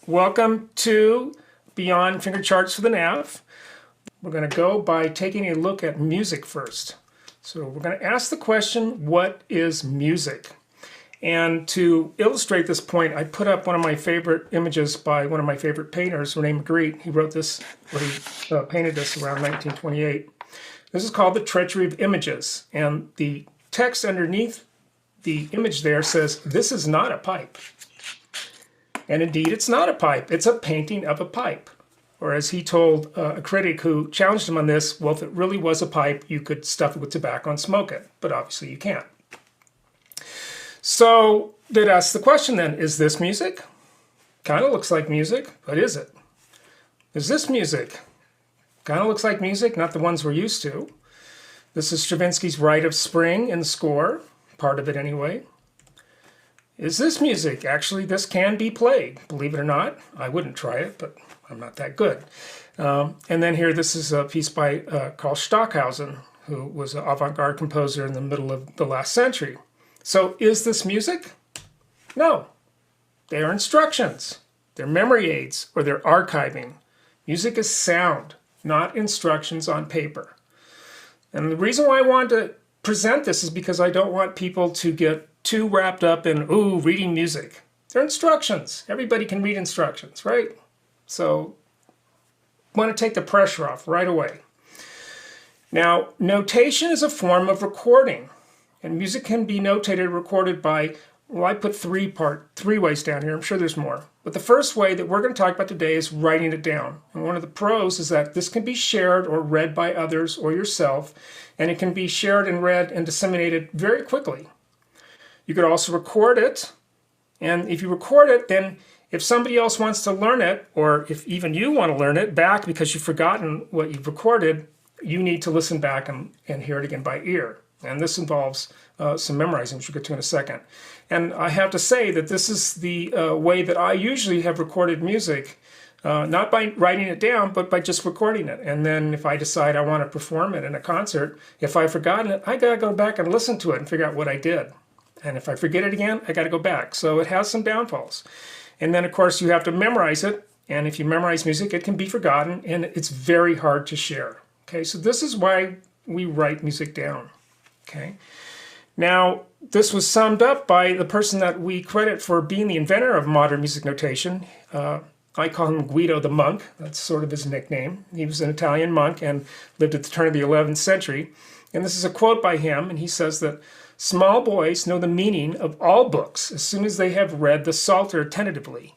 Welcome to Beyond Finger Charts for the NAF. We're going to go by taking a look at music first. So we're going to ask the question, what is music? And to illustrate this point, I put up one of my favorite images by one of my favorite painters, Rene Magritte. He wrote this, or he painted this around 1928. This is called The Treachery of Images. And the text underneath the image there says, "This is not a pipe." And indeed, it's not a pipe. It's a painting of a pipe. Or as he told a critic who challenged him on this, well, if it really was a pipe, you could stuff it with tobacco and smoke it. But obviously you can't. So that asks the question then, is this music? Kind of looks like music, but is it? Is this music? Kind of looks like music, not the ones we're used to. This is Stravinsky's Rite of Spring in the score, part of it anyway. Is this music? Actually, this can be played. Believe it or not, I wouldn't try it, but I'm not that good. And then here, this is a piece by Karl Stockhausen, who was an avant-garde composer in the middle of the last century. So is this music? No. They are instructions. They're memory aids, or they're archiving. Music is sound, not instructions on paper. And the reason why I want to present this is because I don't want people to get too wrapped up in, reading music. They're instructions. Everybody can read instructions, right? So I want to take the pressure off right away. Now, notation is a form of recording. And music can be notated or recorded by, well, I put three ways down here. I'm sure there's more. But the first way that we're going to talk about today is writing it down. And one of the pros is that this can be shared or read by others or yourself. And it can be shared and read and disseminated very quickly. You could also record it, and if you record it, then if somebody else wants to learn it, or if even you want to learn it back because you've forgotten what you've recorded, you need to listen back and hear it again by ear. And this involves some memorizing, which we'll get to in a second. And I have to say that this is the way that I usually have recorded music, not by writing it down, but by just recording it. And then if I decide I want to perform it in a concert, if I've forgotten it, I got to go back and listen to it and figure out what I did. And if I forget it again, I got to go back. So it has some downfalls. And then, of course, you have to memorize it. And if you memorize music, it can be forgotten, and it's very hard to share. Okay, so this is why we write music down. Okay. Now, this was summed up by the person that we credit for being the inventor of modern music notation. I call him Guido the Monk. That's sort of his nickname. He was an Italian monk and lived at the turn of the 11th century. And this is a quote by him, and he says that small boys know the meaning of all books as soon as they have read the Psalter tentatively.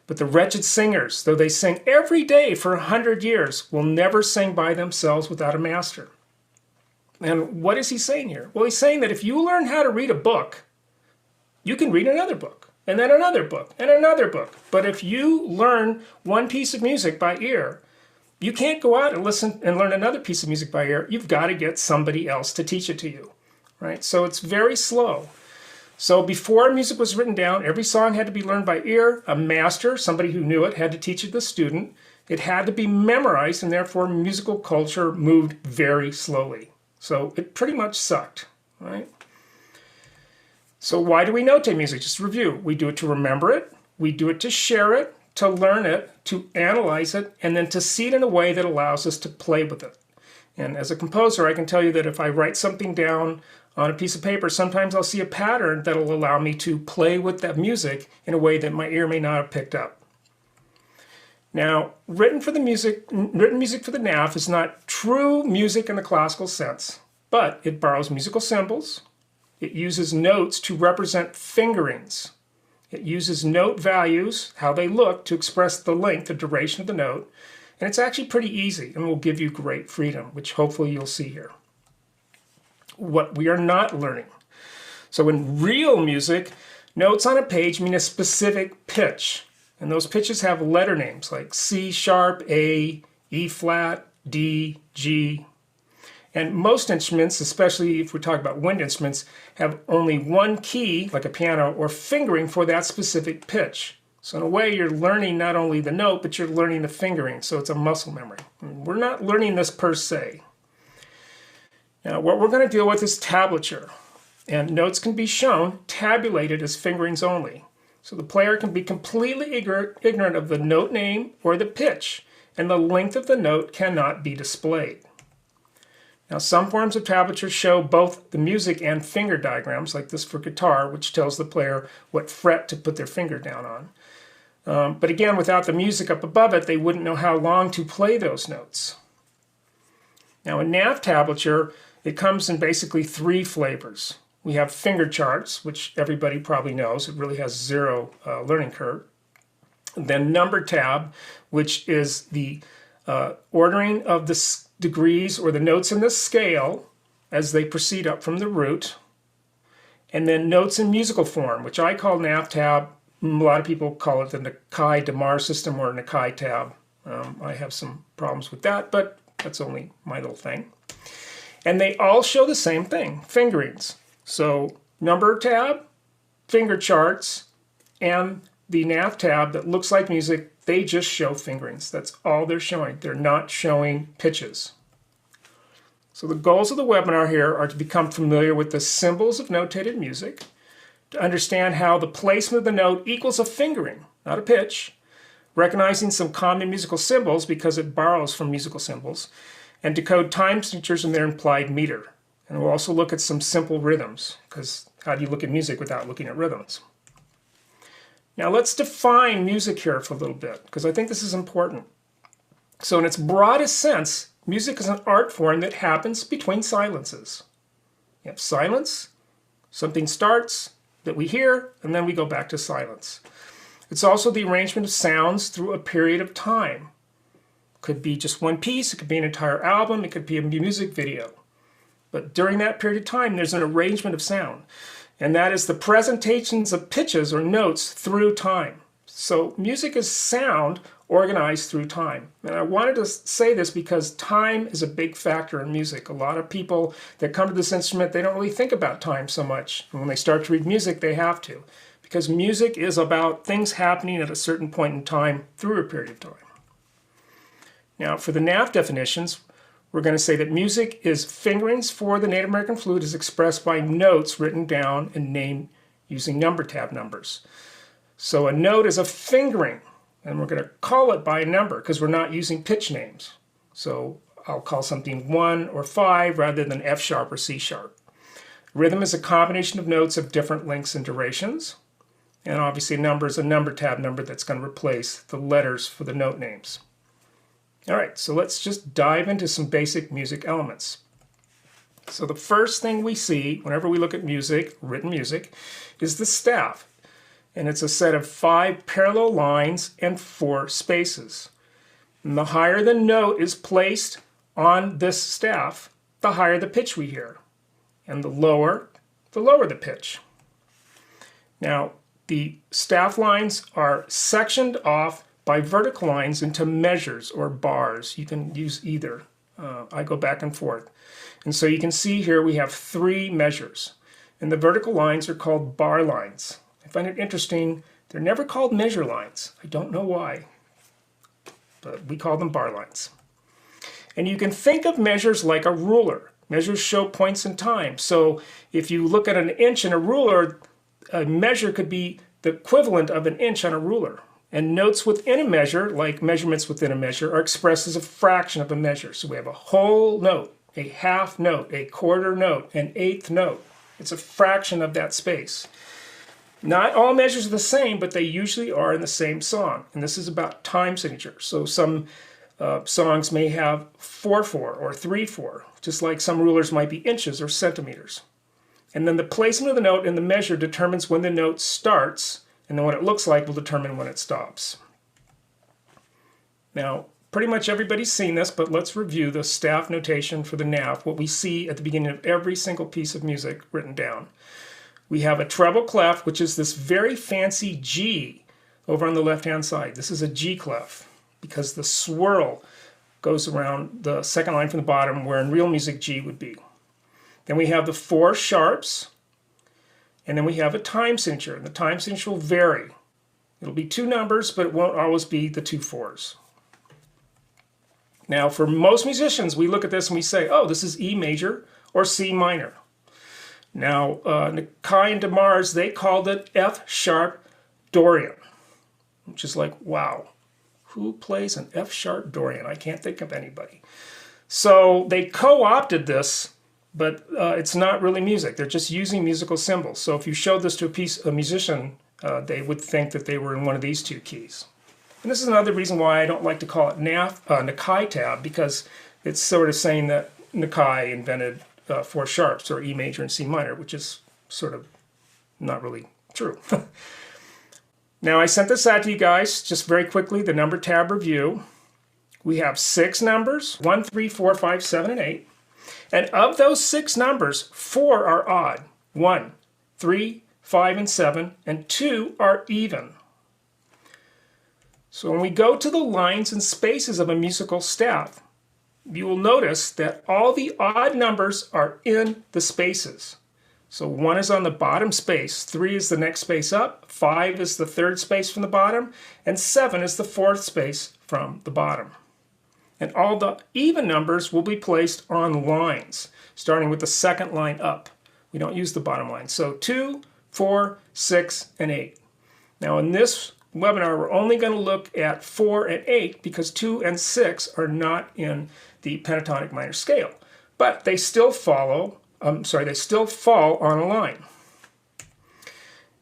But the wretched singers, though they sing every day for 100 years, will never sing by themselves without a master. And what is he saying here? Well, he's saying that if you learn how to read a book, you can read another book, and then another book, and another book. But if you learn one piece of music by ear, you can't go out and listen and learn another piece of music by ear. You've got to get somebody else to teach it to you. Right? So it's very slow. So before music was written down, every song had to be learned by ear. A master, somebody who knew it, had to teach it to the student. It had to be memorized, and therefore musical culture moved very slowly. So it pretty much sucked. Right? So why do we notate music? Just to review. We do it to remember it. We do it to share it, to learn it, to analyze it, and then to see it in a way that allows us to play with it. And as a composer, I can tell you that if I write something down on a piece of paper, sometimes I'll see a pattern that'll allow me to play with that music in a way that my ear may not have picked up. Now, written music for the NAF is not true music in the classical sense, but it borrows musical symbols. It uses notes to represent fingerings. It uses note values, how they look, to express the length, the duration of the note. And it's actually pretty easy and will give you great freedom, which hopefully you'll see here. What we are not learning. So in real music, notes on a page mean a specific pitch. And those pitches have letter names like C sharp, A, E flat, D, G. And most instruments, especially if we talk about wind instruments, have only one key, like a piano, or fingering for that specific pitch. So in a way, you're learning not only the note, but you're learning the fingering. So it's a muscle memory. And we're not learning this per se. Now, what we're going to deal with is tablature. And notes can be shown tabulated as fingerings only. So the player can be completely ignorant of the note name or the pitch, and the length of the note cannot be displayed. Now, some forms of tablature show both the music and finger diagrams, like this for guitar, which tells the player what fret to put their finger down on. But again, without the music up above it, they wouldn't know how long to play those notes. Now, in NAF tablature, it comes in basically 3 flavors. We have finger charts, which everybody probably knows. It really has 0 learning curve. Then number tab, which is the ordering of the degrees or the notes in the scale as they proceed up from the root. And then notes in musical form, which I call NAF tab. A lot of people call it the Nakai-Damar system or Nakai tab. I have some problems with that, but that's only my little thing. And they all show the same thing, fingerings. So number tab, finger charts, and the NAF tab that looks like music, they just show fingerings. That's all they're showing. They're not showing pitches. So the goals of the webinar here are to become familiar with the symbols of notated music, to understand how the placement of the note equals a fingering, not a pitch, recognizing some common musical symbols because it borrows from musical symbols, and decode time signatures and their implied meter. And we'll also look at some simple rhythms, because how do you look at music without looking at rhythms? Now let's define music here for a little bit, because I think this is important. So in its broadest sense, music is an art form that happens between silences. You have silence, something starts that we hear, and then we go back to silence. It's also the arrangement of sounds through a period of time. Could be just one piece, it could be an entire album, it could be a music video. But during that period of time, there's an arrangement of sound. And that is the presentations of pitches or notes through time. So music is sound organized through time. And I wanted to say this because time is a big factor in music. A lot of people that come to this instrument, they don't really think about time so much. And when they start to read music, they have to. Because music is about things happening at a certain point in time through a period of time. Now, for the NAF definitions, we're going to say that music is fingerings for the Native American flute is expressed by notes written down and named using number tab numbers. So a note is a fingering, and we're going to call it by a number because we're not using pitch names. So I'll call something 1 or 5 rather than F sharp or C sharp. Rhythm is a combination of notes of different lengths and durations. And obviously a number is a number tab number that's going to replace the letters for the note names. All right, so let's just dive into some basic music elements. So the first thing we see whenever we look at music, written music, is the staff. And it's a set of 5 parallel lines and 4 spaces. And the higher the note is placed on this staff, the higher the pitch we hear. And the lower the pitch. Now, the staff lines are sectioned off by vertical lines into measures or bars. You can use either. I go back and forth. And so you can see here we have 3 measures. And the vertical lines are called bar lines. I find it interesting. They're never called measure lines. I don't know why. But we call them bar lines. And you can think of measures like a ruler. Measures show points in time. So if you look at an inch in a ruler, a measure could be the equivalent of an inch on a ruler. And notes within a measure, like measurements within a measure, are expressed as a fraction of a measure. So we have a whole note, a half note, a quarter note, an eighth note. It's a fraction of that space. Not all measures are the same, but they usually are in the same song. And this is about time signature. So some songs may have 4/4 or 3/4, just like some rulers might be inches or centimeters. And then the placement of the note in the measure determines when the note starts, and then what it looks like will determine when it stops. Now, pretty much everybody's seen this, but let's review the staff notation for the NAF, what we see at the beginning of every single piece of music written down. We have a treble clef, which is this very fancy G over on the left-hand side. This is a G clef because the swirl goes around the second line from the bottom, where in real music G would be. Then we have the 4 sharps, and then we have a time signature, and the time signature will vary. It'll be 2 numbers, but it won't always be the 2 4s. Now, for most musicians, we look at this and we say, oh, this is E major or C minor. Now, Nakai and Damars, they called it F sharp Dorian, which is like, wow, who plays an F-sharp Dorian? I can't think of anybody. So they co-opted this, but it's not really music. They're just using musical symbols. So if you showed this to a musician, they would think that they were in one of these two keys. And this is another reason why I don't like to call it NAF, Nakai tab, because it's sort of saying that Nakai invented 4 sharps, or E major and C minor, which is sort of not really true. Now I sent this out to you guys just very quickly, the number tab review. We have 6 numbers, 1, 3, 4, 5, 7, and 8. And of those 6 numbers, 4 are odd. 1, 3, 5, and 7, and 2 are even. So when we go to the lines and spaces of a musical staff, you will notice that all the odd numbers are in the spaces. So 1 is on the bottom space, 3 is the next space up, 5 is the third space from the bottom, and 7 is the fourth space from the bottom. And all the even numbers will be placed on lines, starting with the second line up. We don't use the bottom line. So 2, 4, 6, and 8. Now in this webinar, we're only going to look at 4 and 8 because 2 and 6 are not in the pentatonic minor scale. But they still follow. They still fall on a line.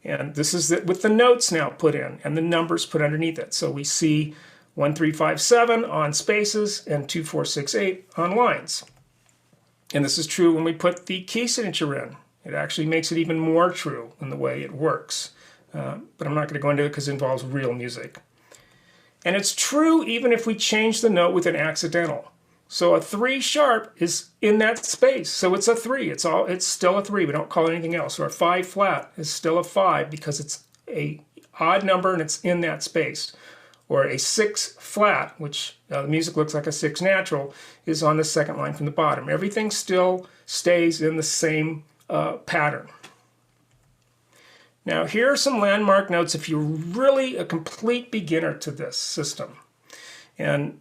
And this is with the notes now put in and the numbers put underneath it. So we see 1, 3, 5, 7 on spaces and 2, 4, 6, 8 on lines. And this is true when we put the key signature in. It actually makes it even more true in the way it works. But I'm not going to go into it because it involves real music. And it's true even if we change the note with an accidental. So a 3 sharp is in that space, so it's a 3. It's still a 3. We don't call it anything else. Or a 5 flat is still a 5 because it's a odd number and it's in that space. Or a 6 flat, which the music looks like a 6 natural, is on the second line from the bottom. Everything still stays in the same pattern. Now here are some landmark notes if you're really a complete beginner to this system. And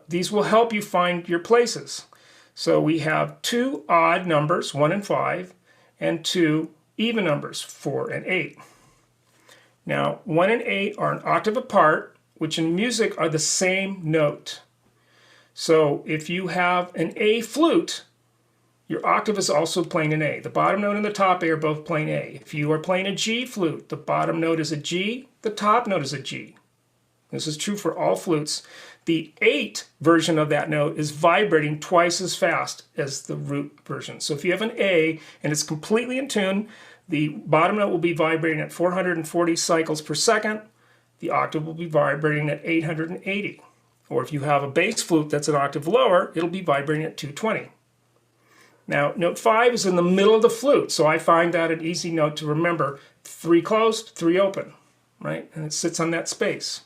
these will help you find your places. So we have 2 odd numbers, 1 and 5, and 2 even numbers, 4 and 8. Now 1 and 8 are an octave apart, which in music are the same note. So if you have an A flute, your octave is also playing an A. The bottom note and the top A are both playing A. If you are playing a G flute, the bottom note is a G, the top note is a G. This is true for all flutes. The 8 version of that note is vibrating twice as fast as the root version. So if you have an A and it's completely in tune, the bottom note will be vibrating at 440 cycles per second. The octave will be vibrating at 880. Or if you have a bass flute that's an octave lower, it'll be vibrating at 220. Now, note 5 is in the middle of the flute, so I find that an easy note to remember. 3 closed, 3 open, right? And it sits on that space.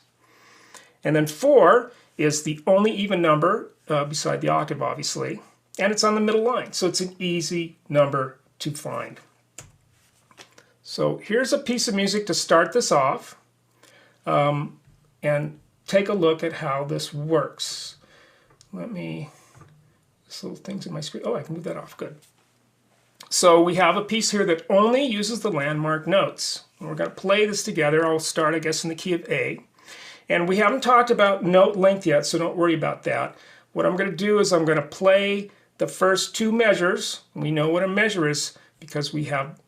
And then 4 is the only even number beside the octave, obviously, and it's on the middle line, so it's an easy number to find. So here's a piece of music to start this off, and take a look at how this works. This little thing's in my screen. Oh, I can move that off. Good. So we have a piece here that only uses the landmark notes. And we're going to play this together. I'll start, I guess, in the key of A. And we haven't talked about note length yet, so don't worry about that. What I'm going to do is I'm going to play the first 2 measures. We know what a measure is because we have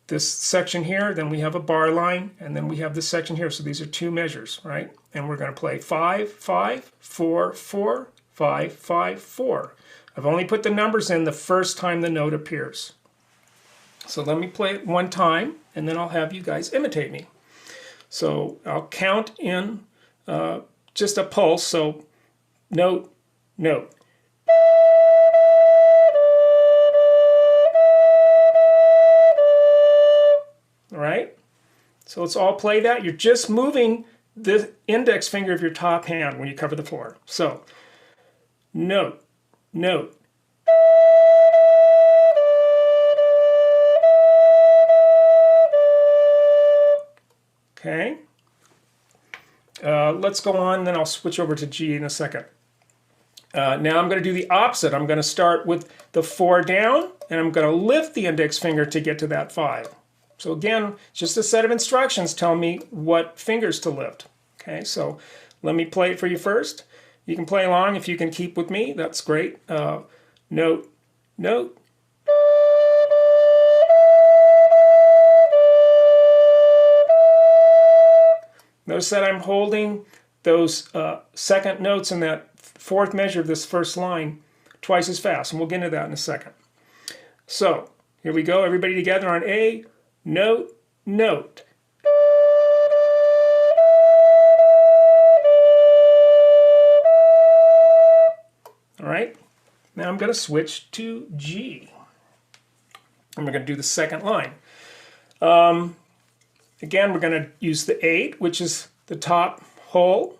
this section here, then we have a bar line, and then we have this section here. So these are 2 measures, right? And we're going to play 5, 5, 4, 4, 5, 5, 4. I've only put the numbers in the first time the note appears. So let me play it 1 time, and then I'll have you guys imitate me. So I'll count in just a pulse, so note, note. All right? So let's all play that. You're just moving the index finger of your top hand when you cover the floor. So, note, note. Okay. Let's go on, then I'll switch over to G in a second. Now I'm going to do the opposite. I'm going to start with the 4 down, and I'm going to lift the index finger to get to that 5. So again, just a set of instructions tell me what fingers to lift. Okay, so let me play it for you first. You can play along if you can keep with me. That's great. Note, note. Notice that I'm holding those second notes in that fourth measure of this first line twice as fast, and we'll get into that in a second. So here we go, everybody together on A, note, note. All right, now I'm going to switch to G. And we're going to do the second line. Again, we're going to use the 8, which is the top hole,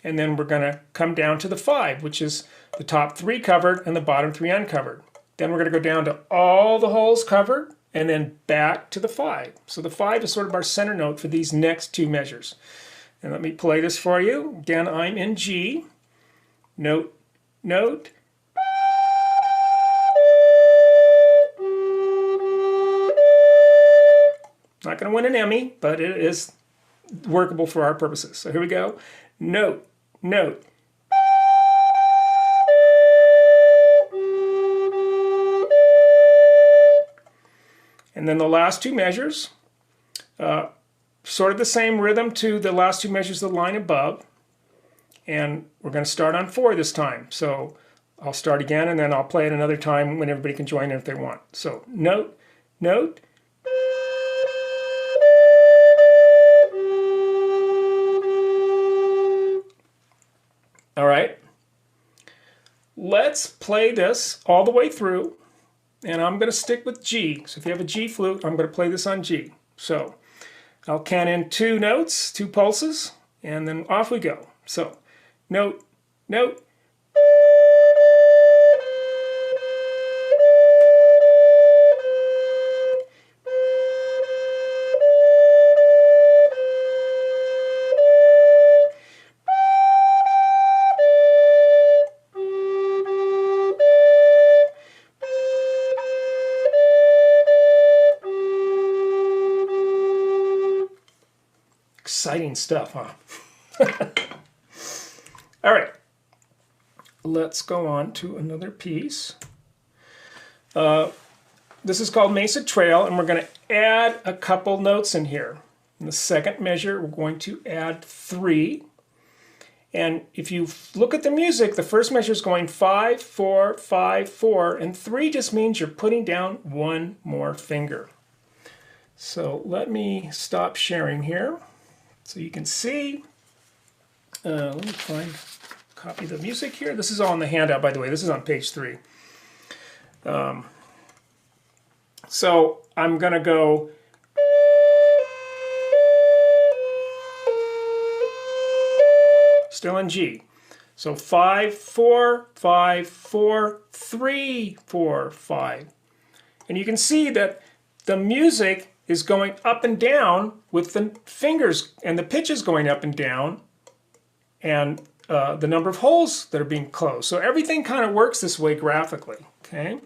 and then we're going to come down to the 5, which is the top 3 covered and the bottom 3 uncovered. Then we're going to go down to all the holes covered and then back to the 5. So the 5 is sort of our center note for these next 2 measures. And let me play this for you. Again, I'm in G. Note, note. Not going to win an Emmy, but it is workable for our purposes. So here we go. Note, note. And then the last 2 measures, sort of the same rhythm to the last 2 measures of the line above. And we're going to start on 4 this time. So I'll start again, and then I'll play it another time when everybody can join in if they want. So note, note. All right, let's play this all the way through, and I'm going to stick with G. So if you have a G flute, I'm going to play this on G. So I'll count in 2 notes, 2 pulses, and then off we go. So note, note. Exciting stuff, huh? All right, let's go on to another piece. This is called Mesa Trail, and we're going to add a couple notes in here. In the second measure, we're going to add 3. And if you look at the music, the first measure is going 5, 4, 5, 4, and 3 just means you're putting down 1 more finger. So let me stop sharing here so you can see. Let me copy the music here. This is all in the handout, by the way. This is on page 3. So I'm going to go still in G. So 5, 4, 5, 4, 3, 4, 5. And you can see that the music is going up and down with the fingers, and the pitch is going up and down, and the number of holes that are being closed. So everything kind of works this way graphically. Okay.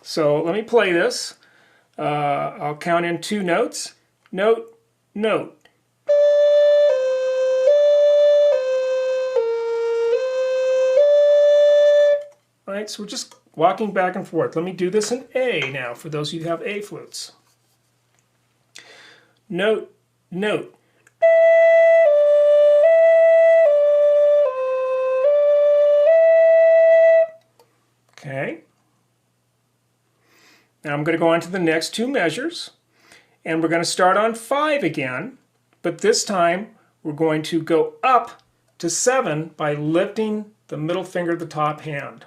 So let me play this. I'll count in 2 notes. Note, note. All right, so we're just walking back and forth. Let me do this in A now for those of you who have A flutes. Note, note. Okay. Now I'm going to go on to the next 2 measures, and we're going to start on 5 again, but this time we're going to go up to 7 by lifting the middle finger of the top hand.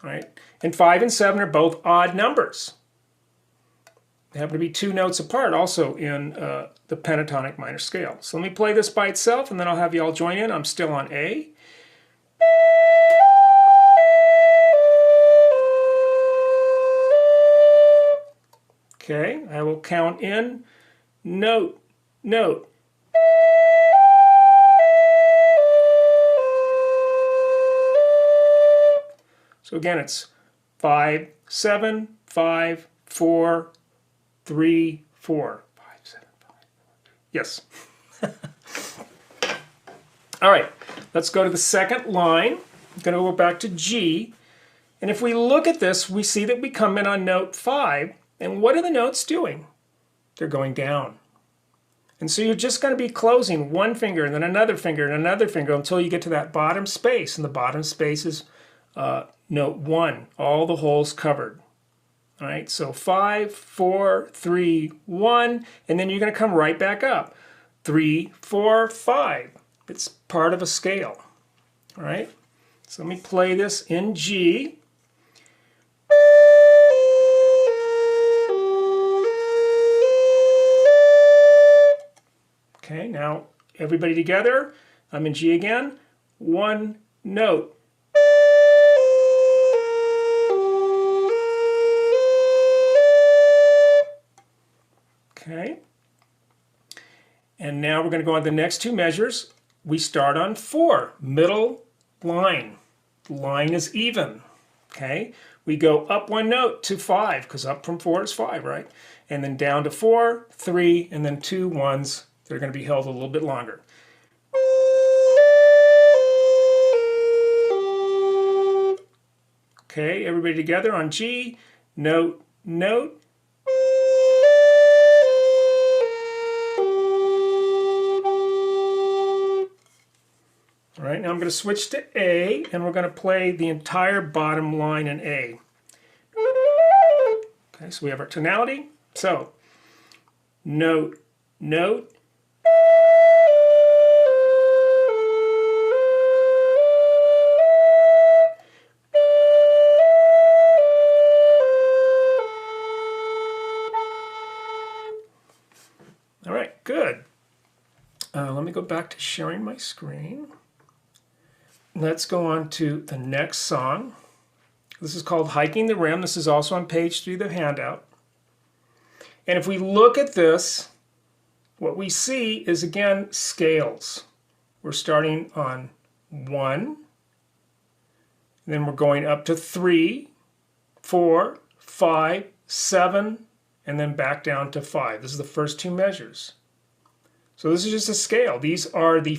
All right? And 5 and 7 are both odd numbers. They happen to be 2 notes apart also in the pentatonic minor scale. So let me play this by itself, and then I'll have you all join in. I'm still on A. Okay, I will count in note, note. So again, it's 5, 7, 5, 4, 3, 4, 5, 7, 5. Yes. All right, let's go to the second line. I'm going to go back to G. And if we look at this, we see that we come in on note 5. And what are the notes doing? They're going down. And so you're just going to be closing one finger and then another finger and another finger until you get to that bottom space. And the bottom space is note 1, all the holes covered. All right, so 5, 4, 3, 1, and then you're going to come right back up. 3, 4, 5. It's part of a scale. All right, so let me play this in G. Okay, now everybody together. I'm in G again. One note. Okay. And now we're going to go on the next two measures. We start on 4, middle line. Line is even. Okay. We go up one note to 5, because up from 4 is 5, right? And then down to 4, 3, and then 2 1s. They're going to be held a little bit longer. Okay, everybody together on G. Note, note. All right, now I'm going to switch to A, and we're going to play the entire bottom line in A. Okay, so we have our tonality. So, note, note. All right, good. Let me go back to sharing my screen. Let's go on to the next song. This is called Hiking the Rim. This is also on page 3 of the handout. And if we look at this, what we see is, again, scales. We're starting on 1, then we're going up to 3, 4, 5, 7, and then back down to 5. This is the first two measures. So this is just a scale. These are the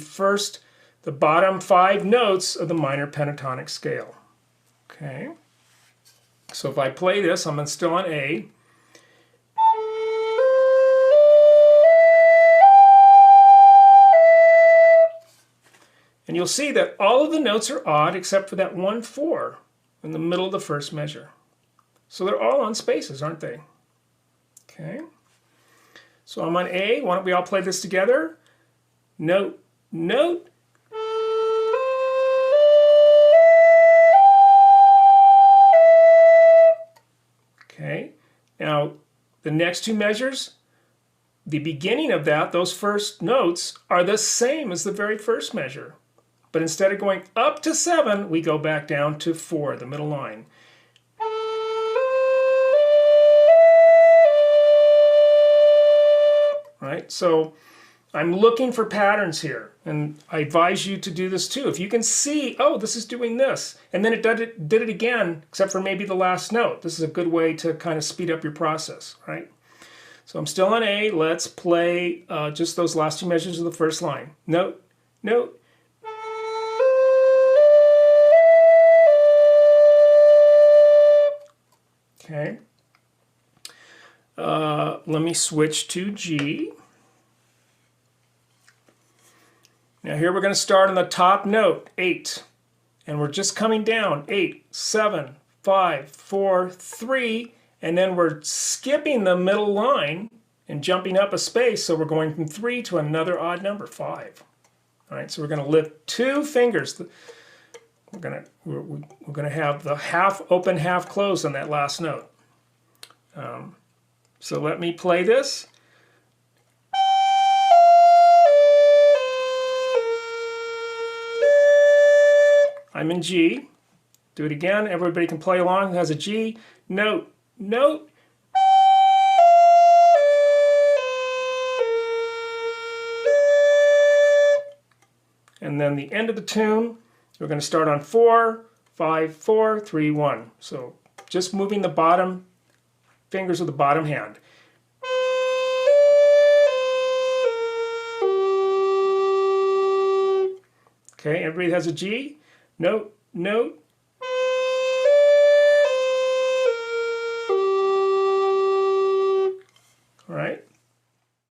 bottom 5 notes of the minor pentatonic scale. Okay. So if I play this, I'm still on A. And you'll see that all of the notes are odd except for that 1 4 in the middle of the first measure. So they're all on spaces, aren't they? Okay. So I'm on A. Why don't we all play this together? Note, note. Okay. Now, the next two measures, the beginning of that, those first notes, are the same as the very first measure. But instead of going up to 7, we go back down to 4, the middle line. Right? So I'm looking for patterns here, and I advise you to do this too. If you can see, oh, this is doing this, and then it did it again, except for maybe the last note. This is a good way to kind of speed up your process, right? So I'm still on A. Let's play just those last two measures of the first line. Note, note. Okay. Let me switch to G. Now here we're going to start on the top note, 8. And we're just coming down, 8, 7, 5, 4, 3. And then we're skipping the middle line and jumping up a space. So we're going from 3 to another odd number, 5. All right, so we're going to lift 2 fingers. We're going to have the half open, half closed on that last note. So let me play this. I'm in G. Do it again. Everybody can play along. It has a G. Note, note. And then the end of the tune, we're going to start on 4, 5, 4, 3, 1. So just moving the bottom fingers of the bottom hand. Okay, everybody has a G. Note, note. All right.